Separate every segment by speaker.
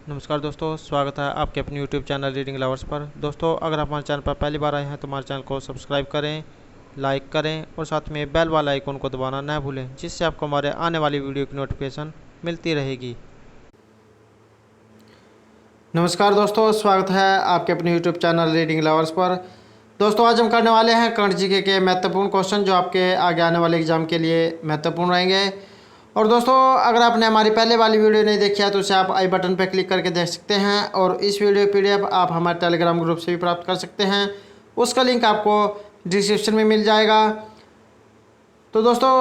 Speaker 1: नमस्कार दोस्तों, स्वागत है आपके अपने YouTube चैनल रीडिंग लवर्स पर। दोस्तों, अगर आप हमारे चैनल पर पहली बार आए हैं तो हमारे चैनल को सब्सक्राइब करें, लाइक करें और साथ में बेल वाला आइकन को दबाना न भूलें, जिससे आपको हमारे आने वाली वीडियो की नोटिफिकेशन मिलती रहेगी।
Speaker 2: नमस्कार दोस्तों, स्वागत है आपके अपने YouTube चैनल रीडिंग लवर्स पर। दोस्तों, आज हम करने वाले हैं करंट जीके के महत्वपूर्ण क्वेश्चन जो आपके आगे आने वाले एग्जाम के लिए महत्वपूर्ण रहेंगे। और दोस्तों, अगर आपने हमारी पहले वाली वीडियो नहीं देखी है तो उसे आप आई बटन पर क्लिक करके देख सकते हैं, और इस वीडियो PDF आप हमारे टेलीग्राम ग्रुप से भी प्राप्त कर सकते हैं। उसका लिंक आपको डिस्क्रिप्शन में मिल जाएगा। तो दोस्तों,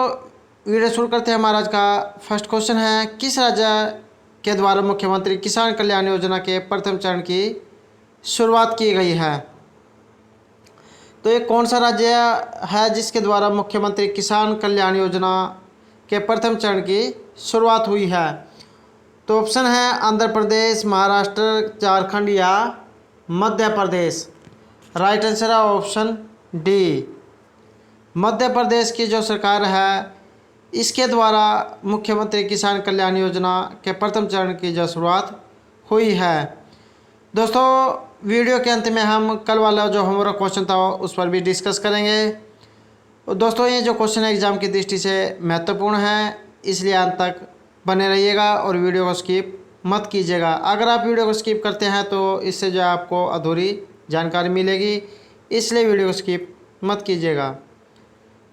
Speaker 2: वीडियो शुरू करते हैं। हमारा आज का फर्स्ट क्वेश्चन है, किस राज्य के द्वारा मुख्यमंत्री किसान कल्याण योजना के प्रथम चरण की शुरुआत की गई है? तो ये कौन सा राज्य है जिसके द्वारा मुख्यमंत्री किसान कल्याण योजना के प्रथम चरण की शुरुआत हुई है? तो ऑप्शन है आंध्र प्रदेश, महाराष्ट्र, झारखंड या मध्य प्रदेश। राइट आंसर है ऑप्शन डी, मध्य प्रदेश की जो सरकार है इसके द्वारा मुख्यमंत्री किसान कल्याण योजना के प्रथम चरण की जो शुरुआत हुई है। दोस्तों, वीडियो के अंत में हम कल वाला जो होमवर्क क्वेश्चन था उस पर भी डिस्कस करेंगे। और दोस्तों, ये जो क्वेश्चन है एग्ज़ाम की दृष्टि से महत्वपूर्ण है, इसलिए अंत तक बने रहिएगा और वीडियो को स्किप मत कीजिएगा। अगर आप वीडियो को स्किप करते हैं तो इससे जो आपको अधूरी जानकारी मिलेगी, इसलिए वीडियो को स्किप मत कीजिएगा।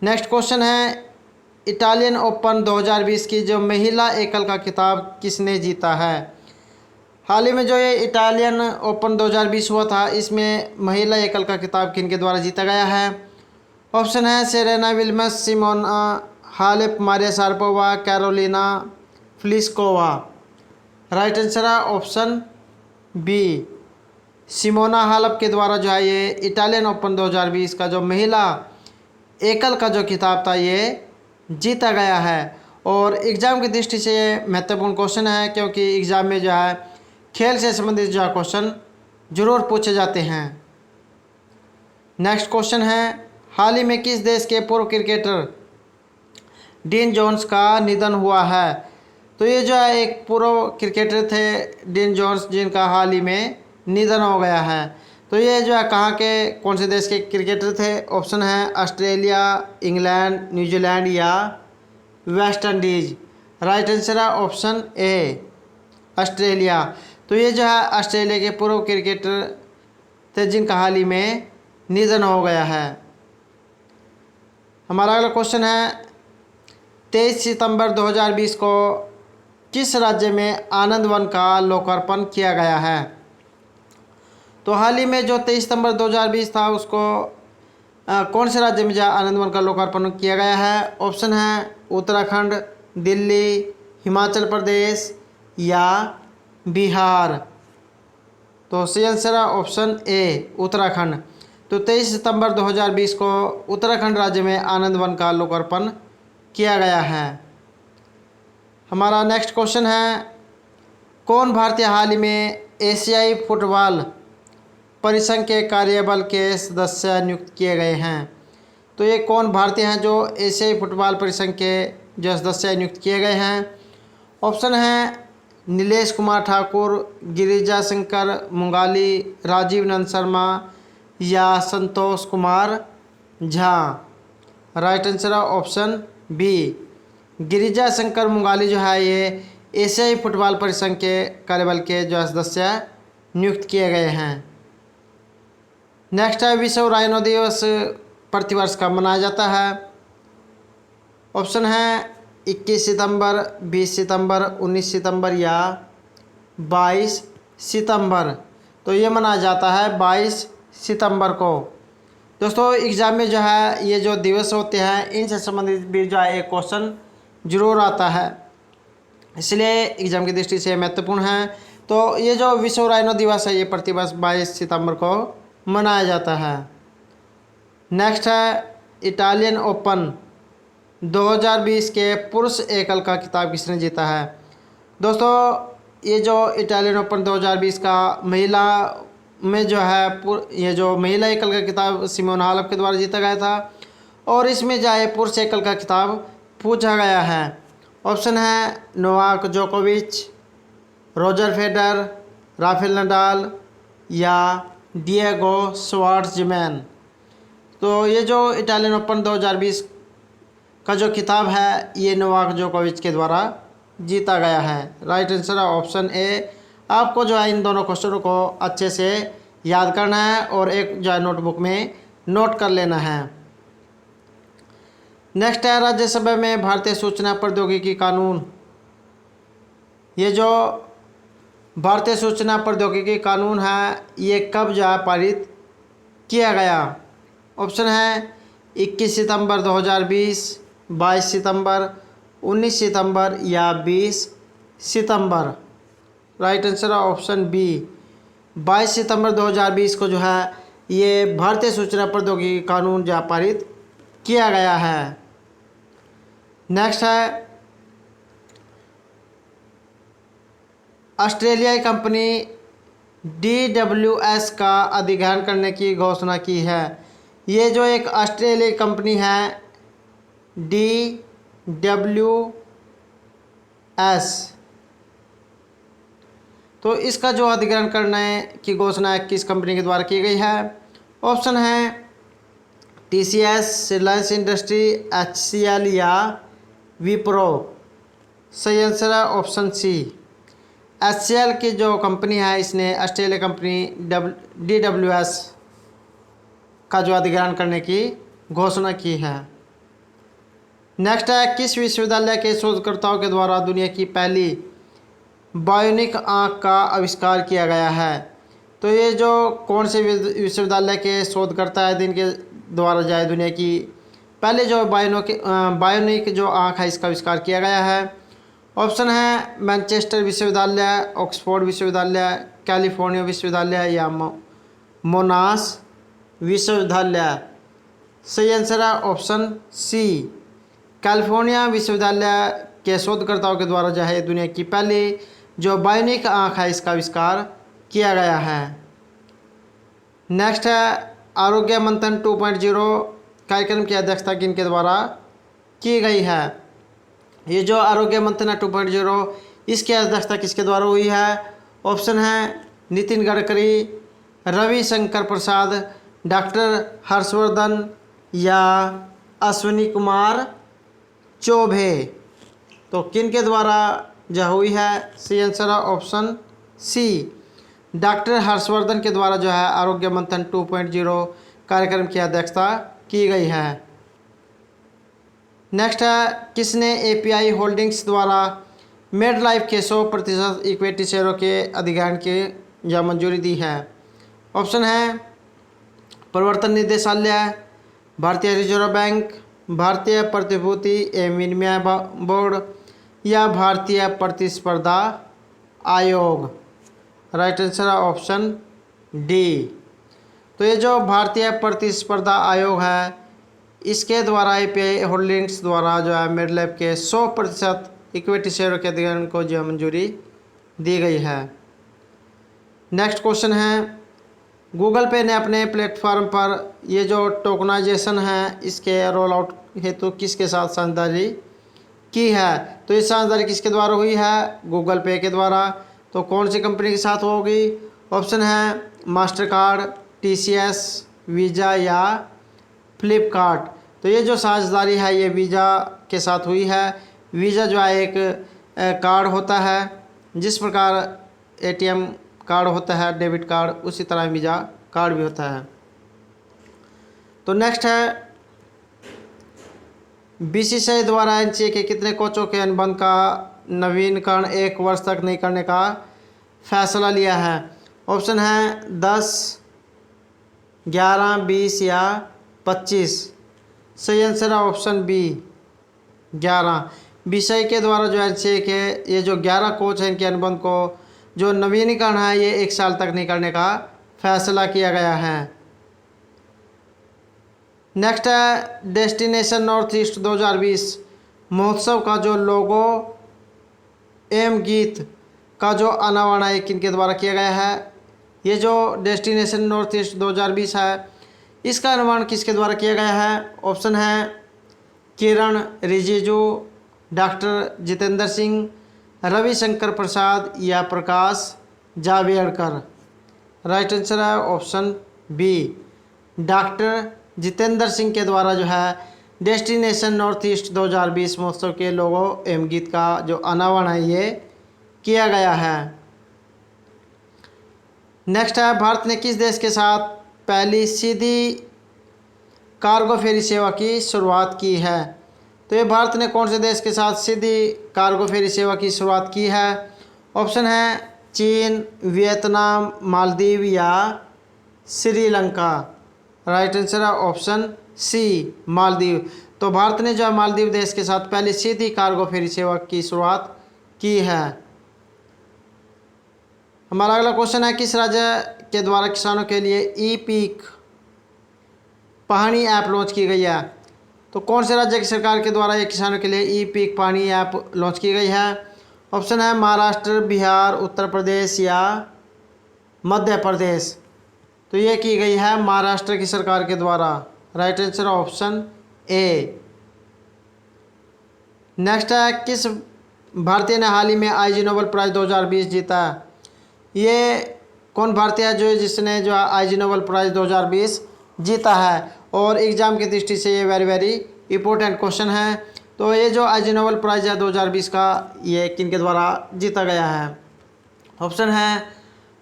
Speaker 2: नेक्स्ट क्वेश्चन है, इटालियन ओपन 2020 की जो महिला एकल का खिताब किसने जीता है? हाल ही में जो ये इटालियन ओपन 2020 हुआ था, इसमें महिला एकल का खिताब किनके द्वारा जीता गया है? ऑप्शन है Serena Williams, Simona Halep, Maria Sharapova, Karolina Pliskova. Right answer है ऑप्शन बी, सिमोना हालेप के द्वारा जो है ये इटालियन ओपन 2020 का जो महिला एकल का जो खिताब था ये जीता गया है। और एग्ज़ाम की दृष्टि से ये महत्वपूर्ण क्वेश्चन है, क्योंकि एग्ज़ाम में जो है खेल से संबंधित जो है क्वेश्चन जरूर पूछे जाते हैं। नेक्स्ट क्वेश्चन है, हाल ही में किस देश के पूर्व क्रिकेटर डीन जोन्स का निधन हुआ है? तो ये जो है एक पूर्व क्रिकेटर थे डीन जोन्स, जिनका हाल ही में निधन हो गया है। तो ये जो है कहाँ के, कौन से देश के क्रिकेटर थे? ऑप्शन है ऑस्ट्रेलिया, इंग्लैंड, न्यूजीलैंड या वेस्ट इंडीज़। राइट आंसर है ऑप्शन ए, ऑस्ट्रेलिया। तो ये जो है ऑस्ट्रेलिया के पूर्व क्रिकेटर थे जिनका हाल ही में निधन हो गया है। हमारा अगला क्वेश्चन है, 23 सितंबर 2020 को किस राज्य में आनंद वन का लोकार्पण किया गया है? तो हाल ही में जो 23 सितंबर 2020 था उसको कौन से राज्य में जो आनंद वन का लोकार्पण किया गया है? ऑप्शन है उत्तराखंड, दिल्ली, हिमाचल प्रदेश या बिहार। तो सही आंसर है ऑप्शन ए, उत्तराखंड। तो 23 सितंबर 2020 को उत्तराखंड राज्य में आनंद वन का लोकार्पण किया गया है। हमारा नेक्स्ट क्वेश्चन है, कौन भारतीय हाल ही में एशियाई फुटबॉल परिसंघ के कार्यबल के सदस्य नियुक्त किए गए हैं? तो ये कौन भारतीय हैं जो एशियाई फुटबॉल परिसंघ के जो सदस्य नियुक्त किए गए हैं? ऑप्शन है नीलेश कुमार ठाकुर, गिरिजा शंकर मुंगाली, राजीव नंद शर्मा या संतोष कुमार झा। राइट आंसर है ऑप्शन बी, गिरिजा शंकर मुंगाली जो है ये एशियाई फुटबॉल परिसंघ के कार्यबल के जो सदस्य नियुक्त किए गए हैं। नेक्स्ट है, विश्व राइनो दिवस प्रतिवर्ष कब मनाया जाता है? ऑप्शन है 21 सितंबर, 20 सितंबर, 19 सितंबर या 22 सितंबर। तो ये मनाया जाता है 22 सितंबर को। दोस्तों, एग्ज़ाम में जो है ये जो दिवस होते हैं इनसे संबंधित भी जो है एक क्वेश्चन जरूर आता है, इसलिए एग्ज़ाम की दृष्टि से महत्वपूर्ण है। तो ये जो विश्व राइनो दिवस है ये प्रतिवर्ष 22 सितंबर को मनाया जाता है। नेक्स्ट है, इटालियन ओपन 2020 के पुरुष एकल का खिताब किसने जीता है? दोस्तों, ये जो इटालियन ओपन 2020 का महिला में जो है ये जो महिला एकल का खिताब सिमोना हालेप के द्वारा जीता गया था, और इसमें जो है पुरुष एकल का खिताब पूछा गया है। ऑप्शन है नोवाक जोकोविच, रोजर फेडर, राफेल नडाल या डिएगो श्वार्ट्जमैन। तो ये जो इटालियन ओपन 2020 का जो खिताब है ये नोवाक जोकोविच के द्वारा जीता गया है। राइट आंसर है ऑप्शन ए। आपको जो है इन दोनों क्वेश्चनों को अच्छे से याद करना है और एक जो है नोटबुक में नोट कर लेना है। नेक्स्ट है राज्यसभा में भारतीय सूचना प्रौद्योगिकी कानून। ये जो भारतीय सूचना प्रौद्योगिकी कानून है ये कब जो है पारित किया गया? ऑप्शन है 21 सितंबर 2020, 22 सितंबर, 19 सितंबर या 20 सितंबर। राइट आंसर है ऑप्शन बी। 22 सितंबर 2020 को जो है ये भारतीय सूचना प्रौद्योगिकी कानून जो पारित किया गया है। नेक्स्ट है ऑस्ट्रेलियाई कंपनी DWS का अधिग्रहण करने की घोषणा की है। ये जो एक ऑस्ट्रेलियाई कंपनी है DWS, तो इसका जो अधिग्रहण करने की घोषणा किस कंपनी के द्वारा की गई है? ऑप्शन है TCS, रिलायंस इंडस्ट्री, HCL या विप्रो। सही आंसर है ऑप्शन सी। HCL की जो कंपनी है इसने ऑस्ट्रेलिया कंपनी DWS का जो अधिग्रहण करने की घोषणा की है। नेक्स्ट है किस विश्वविद्यालय के शोधकर्ताओं के द्वारा दुनिया की पहली बायोनिक आँख का आविष्कार किया गया है? तो ये जो कौन से विश्वविद्यालय के शोधकर्ता है जिनके द्वारा जाए दुनिया की पहले जो बायोनिक जो आँख है इसका आविष्कार किया गया है? ऑप्शन है मैनचेस्टर विश्वविद्यालय, ऑक्सफोर्ड विश्वविद्यालय, कैलिफोर्निया विश्वविद्यालय या मोनाश विश्वविद्यालय। सही आंसर है ऑप्शन सी। कैलिफोर्निया विश्वविद्यालय के शोधकर्ताओं के द्वारा जो है दुनिया की पहली जो बायोनिक आँख है इसका आविष्कार किया गया है। नेक्स्ट है आरोग्य मंथन 2.0 कार्यक्रम की अध्यक्षता किनके द्वारा की गई है? ये जो आरोग्य मंथन 2.0 इसकी अध्यक्षता किसके द्वारा हुई है? ऑप्शन है नितिन गडकरी, रविशंकर प्रसाद, डॉक्टर हर्षवर्धन या अश्विनी कुमार चौबे। तो किनके द्वारा जो हुई है? सी आंसर है ऑप्शन सी। डॉक्टर हर्षवर्धन के द्वारा जो है आरोग्य मंथन 2.0 कार्यक्रम की अध्यक्षता की गई है। नेक्स्ट है किसने API होल्डिंग्स द्वारा मेड लाइफ के 100% इक्विटी शेयरों के अधिग्रहण की या मंजूरी दी है? ऑप्शन है प्रवर्तन निदेशालय, भारतीय रिजर्व बैंक, भारतीय प्रतिभूति एवं विनिमय बोर्ड या भारतीय प्रतिस्पर्धा आयोग। राइट आंसर है ऑप्शन डी। तो ये जो भारतीय प्रतिस्पर्धा आयोग है इसके द्वारा API होल्डिंग्स द्वारा जो है मेड लाइफ के 100% इक्विटी शेयरों के अधिग्रहण को जो मंजूरी दी गई है। नेक्स्ट क्वेश्चन है गूगल पे ने अपने प्लेटफॉर्म पर ये जो टोकनाइजेशन है इसके रोल आउट हेतु किसके साथ साझेदारी की है? तो ये साझेदारी किसके द्वारा हुई है? गूगल पे के द्वारा। तो कौन सी कंपनी के साथ होगी? ऑप्शन है मास्टर कार्ड, TCS, वीज़ा या फ्लिपकार्ट। तो ये जो साझेदारी है ये वीज़ा के साथ हुई है। वीज़ा जो है एक कार्ड होता है, जिस प्रकार ATM कार्ड होता है डेबिट कार्ड, उसी तरह वीज़ा कार्ड भी होता है। तो नेक्स्ट है BCCI द्वारा NCA के कितने कोचों के अनुबंध का नवीनीकरण 1 वर्ष तक नहीं करने का फैसला लिया है? ऑप्शन है 10, 11, 20 या 25। सही आंसर है ऑप्शन बी 11। BCCI के द्वारा जो NCA के ये जो 11 कोच हैं इनके अनुबंध को जो नवीनीकरण है ये 1 साल तक नहीं करने का फैसला किया गया है। नेक्स्ट है डेस्टिनेशन नॉर्थ ईस्ट 2020 महोत्सव का जो लोगो एवं गीत का जो अनावरण है किनके द्वारा किया गया है? ये जो डेस्टिनेशन नॉर्थ ईस्ट 2020 है इसका अनावरण किसके द्वारा किया गया है? ऑप्शन है किरण रिजिजू, डॉक्टर जितेंद्र सिंह, रविशंकर प्रसाद या प्रकाश जावड़ेकर। राइट आंसर है option B, doctor Jitendra Singh के द्वारा जो है डेस्टिनेशन नॉर्थ ईस्ट 2020 महोत्सव के लोगो एवं गीत का जो अनावरण है ये किया गया है। नेक्स्ट है, भारत ने किस देश के साथ पहली सीधी कार्गो फेरी सेवा की शुरुआत की है? तो ये भारत ने कौन से देश के साथ सीधी कार्गो फेरी सेवा की शुरुआत की है? ऑप्शन है चीन, वियतनाम, मालदीव या श्रीलंका। राइट आंसर है ऑप्शन सी, मालदीव। तो भारत ने जो है मालदीव देश के साथ पहली सीधी कार्गो फेरी सेवा की शुरुआत की है। हमारा अगला क्वेश्चन है, किस राज्य के द्वारा किसानों के लिए ई पीक पहाड़ी ऐप लॉन्च की गई है? तो कौन से राज्य की सरकार के द्वारा ये किसानों के लिए ई पीक पहाड़ी ऐप लॉन्च की गई है? ऑप्शन है महाराष्ट्र, बिहार, उत्तर प्रदेश या मध्य प्रदेश। तो ये की गई है महाराष्ट्र की सरकार के द्वारा। Right answer option A. Next है, किस भारतीय ने हाल ही में आईजी नोबेल प्राइज़ 2020 जीता? ये कौन भारतीय है जिसने जो आईजी नोबेल प्राइज़ 2020 जीता है? और एग्ज़ाम की दृष्टि से ये वेरी इंपॉर्टेंट क्वेश्चन है। तो ये जो आईजी नोबेल प्राइज़ है 2020 का, ये किन के द्वारा जीता गया है? ऑप्शन है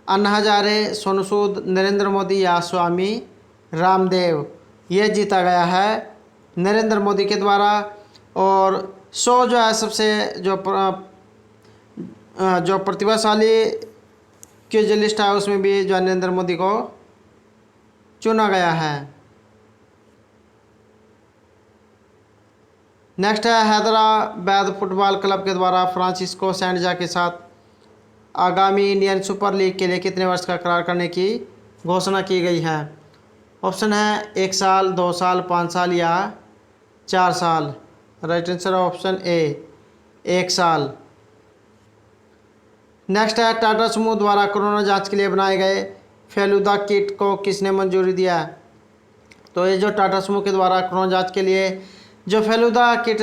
Speaker 2: अन्ना हजारे, सोनू सूद, नरेंद्र मोदी या स्वामी रामदेव। ये जीता गया है नरेंद्र मोदी के द्वारा। और 100 जो है सबसे जो प्रतिभाशाली की जो लिस्ट है उसमें भी जो नरेंद्र मोदी को चुना गया है। नेक्स्ट है, हैदराबाद फुटबॉल क्लब के द्वारा फ्रांसिस्को सैंडजा के साथ आगामी इंडियन सुपर लीग के लिए कितने वर्ष का करार करने की घोषणा की गई है? ऑप्शन है 1 साल, 2 साल, 5 साल या 4 साल। राइट आंसर ऑप्शन ए, 1 साल। नेक्स्ट है, टाटा समूह द्वारा कोरोना जांच के लिए बनाए गए फेलुदा किट को किसने मंजूरी दिया? तो ये जो टाटा समूह के द्वारा कोरोना जांच के लिए जो फेलुदा किट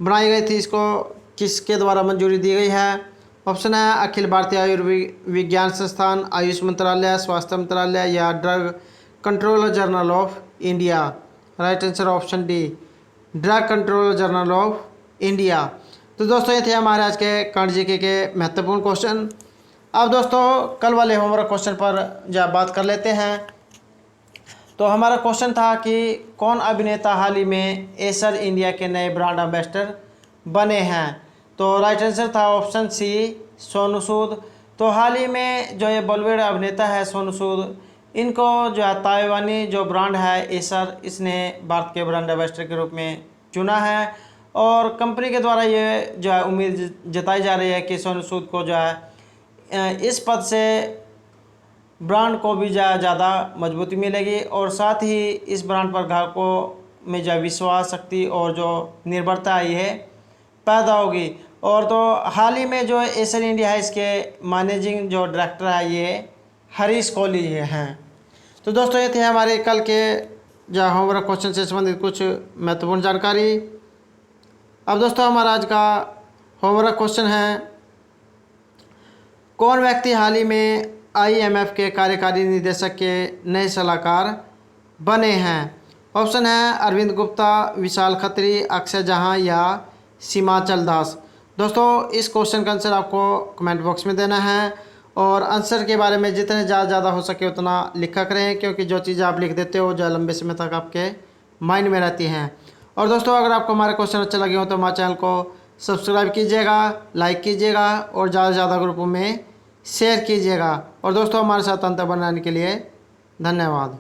Speaker 2: बनाई गई थी, इसको किसके द्वारा मंजूरी दी गई है? ऑप्शन है अखिल भारतीय आयुर्विज्ञान संस्थान, आयुष मंत्रालय, स्वास्थ्य मंत्रालय या drug controller journal of India. Right answer option D, drug controller journal of India. तो दोस्तों ये थे हमारे आज के करंट जीके के महत्वपूर्ण क्वेश्चन। अब दोस्तों कल वाले होमवर्क क्वेश्चन पर जब बात कर लेते हैं। तो हमारा क्वेश्चन था कि कौन अभिनेता हाल ही में एसर इंडिया के नए ब्रांड एम्बेसडर बने हैं? तो राइट आंसर था ऑप्शन सी, सोनू सूद। तो हाल ही में जो ये बॉलीवुड अभिनेता है सोनू सूद, इनको जो है ताइवानी जो ब्रांड है एसर, इसने भारत के ब्रांड एम्बेसडर के रूप में चुना है। और कंपनी के द्वारा ये जो है उम्मीद जताई जा रही है कि सोनू सूद को जो है इस पद से ब्रांड को भी ज़्यादा मजबूती मिलेगी और साथ ही इस ब्रांड पर ग्राहकों में जो विश्वास, शक्ति और जो निर्भरता है ये पैदा होगी। और तो हाल ही में जो एसर इंडिया है इसके मैनेजिंग जो डायरेक्टर है ये हरीश कोहली हैं। तो दोस्तों ये थे हमारे कल के जो होमवर्क क्वेश्चन से संबंधित कुछ महत्वपूर्ण जानकारी। अब दोस्तों हमारा आज का होमवर्क क्वेश्चन है, कौन व्यक्ति हाल ही में IMF के कार्यकारी निदेशक के नए सलाहकार बने हैं? ऑप्शन है अरविंद गुप्ता, विशाल खत्री, अक्षय जहां या सीमाचल दास। दोस्तों इस क्वेश्चन का आंसर आपको कमेंट बॉक्स में देना है और आंसर के बारे में जितने ज़्यादा हो सके उतना लिखा करें, क्योंकि जो चीज़ें आप लिख देते हो जो लंबे समय तक आपके माइंड में रहती हैं। और दोस्तों अगर आपको हमारे क्वेश्चन अच्छे लगे हो तो हमारे चैनल को सब्सक्राइब कीजिएगा, लाइक कीजिएगा और ज़्यादा से ज़्यादा ग्रुपों में शेयर कीजिएगा। और दोस्तों हमारे साथ अंतर बनाने के लिए धन्यवाद।